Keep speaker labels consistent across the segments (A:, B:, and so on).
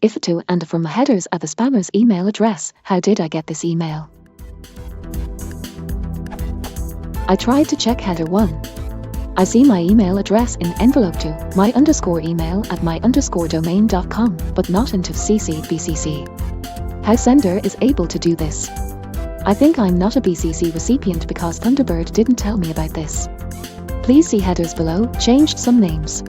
A: if to and from headers at the Spammer's email address. How did I get this email? I tried to check header 1. I see my email address in envelope 2, my_email@my_domain.com, but not into CC/BCC. How sender is able to do this? I think I'm not a BCC recipient because Thunderbird didn't tell me about this. Please see headers below, changed some names.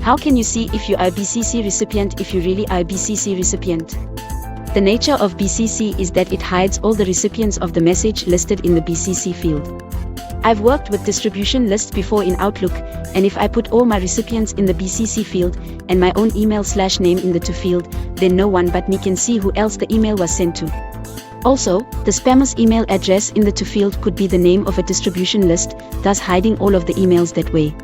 B: How can you see if you are a BCC recipient if you really are a BCC recipient? The nature of BCC is that it hides all the recipients of the message listed in the BCC field. I've worked with distribution lists before in Outlook, and if I put all my recipients in the BCC field and my own email/name in the to field, then no one but me can see who else the email was sent to. Also, the Spammer's email address in the to field could be the name of a distribution list, thus hiding all of the emails that way.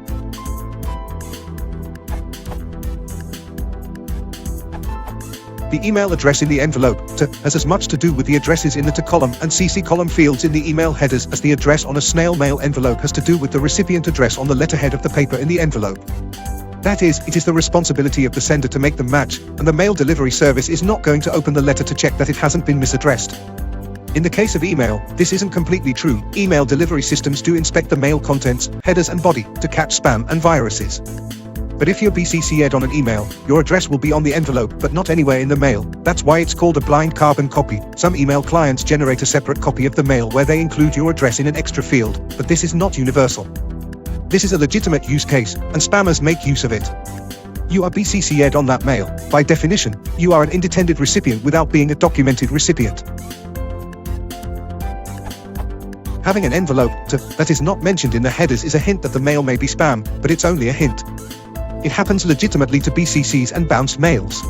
C: The email address in the envelope to has as much to do with the addresses in the to column and CC column fields in the email headers as the address on a snail mail envelope has to do with the recipient address on the letterhead of the paper in the envelope. That is, it is the responsibility of the sender to make them match, and the mail delivery service is not going to open the letter to check that it hasn't been misaddressed. In the case of email, this isn't completely true. Email delivery systems do inspect the mail contents, headers and body, to catch spam and viruses. But if you're BCC'd on an email, your address will be on the envelope but not anywhere in the mail. That's why it's called a blind carbon copy. Some email clients generate a separate copy of the mail where they include your address in an extra field, but this is not universal. This is a legitimate use case, and spammers make use of it. You are BCC'd on that mail. By definition, you are an intended recipient without being a documented recipient. Having an envelope to that is not mentioned in the headers is a hint that the mail may be spam, but it's only a hint. It happens legitimately to BCCs and bounce mails.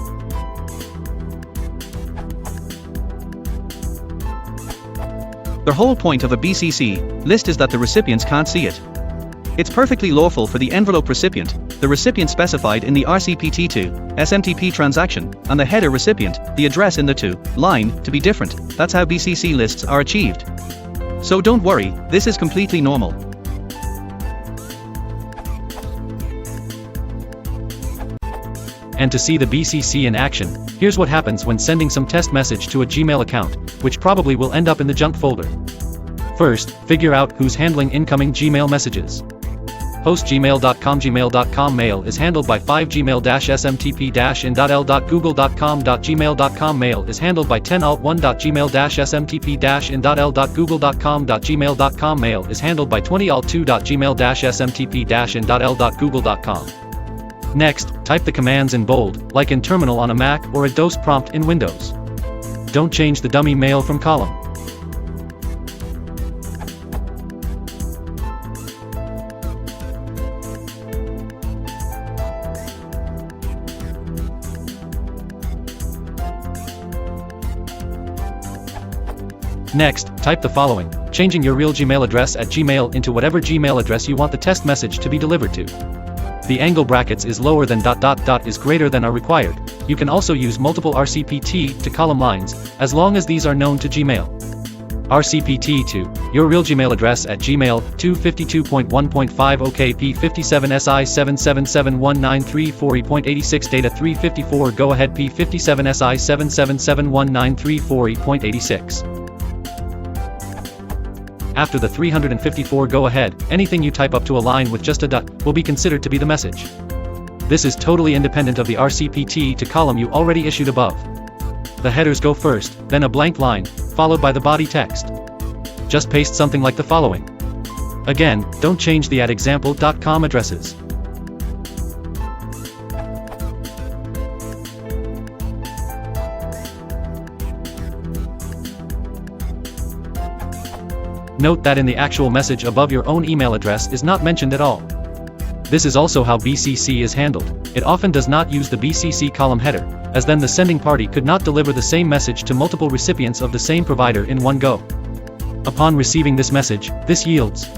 D: The whole point of a BCC list is that the recipients can't see it. It's perfectly lawful for the envelope recipient, the recipient specified in the RCPT2 SMTP transaction, and the header recipient, the address in the to line, to be different. That's how BCC lists are achieved. So don't worry, this is completely normal. And to see the BCC in action, here's what happens when sending some test message to a Gmail account, which probably will end up in the junk folder. First, figure out who's handling incoming Gmail messages. Host gmail.com mail is handled by 5gmail-smtp-in.l.google.com.gmail.com mail is handled by 10alt1.gmail-smtp-in.l.google.com mail is handled by 20alt2.gmail-smtp-in.l.google.com. Next, type the commands in bold, like in Terminal on a Mac or a DOS prompt in Windows. Don't change the dummy mail from column. Next, type the following, changing your real Gmail address at Gmail into whatever Gmail address you want the test message to be delivered to. The angle brackets is lower than ... is greater than are required. You can also use multiple RCPT to column lines, as long as these are known to Gmail. RCPT to your real Gmail address at Gmail 252.1.5 OK P57SI 7771934E.86 data 354 go ahead P57SI 7771934E.86. After the 354 go ahead, anything you type up to a line with just a dot will be considered to be the message. This is totally independent of the RCPT to column you already issued above. The headers go first, then a blank line, followed by the body text. Just paste something like the following. Again, don't change the @example.com addresses. Note that in the actual message above your own email address is not mentioned at all. This is also how BCC is handled. It often does not use the BCC column header, as then the sending party could not deliver the same message to multiple recipients of the same provider in one go. Upon receiving this message, this yields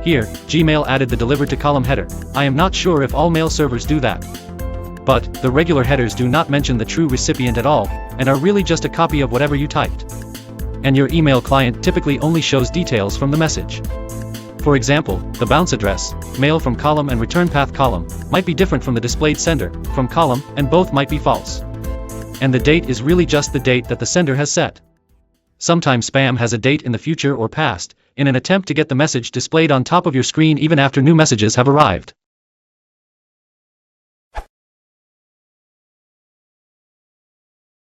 D: Here, Gmail added the delivered to column header. I am not sure if all mail servers do that. But, the regular headers do not mention the true recipient at all, and are really just a copy of whatever you typed. And your email client typically only shows details from the message. For example, the bounce address, mail from column and return path column, might be different from the displayed sender, from column, and both might be false. And the date is really just the date that the sender has set. Sometimes spam has a date in the future or past, in an attempt to get the message displayed on top of your screen even after new messages have arrived.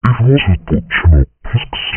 E: If you want to touch, please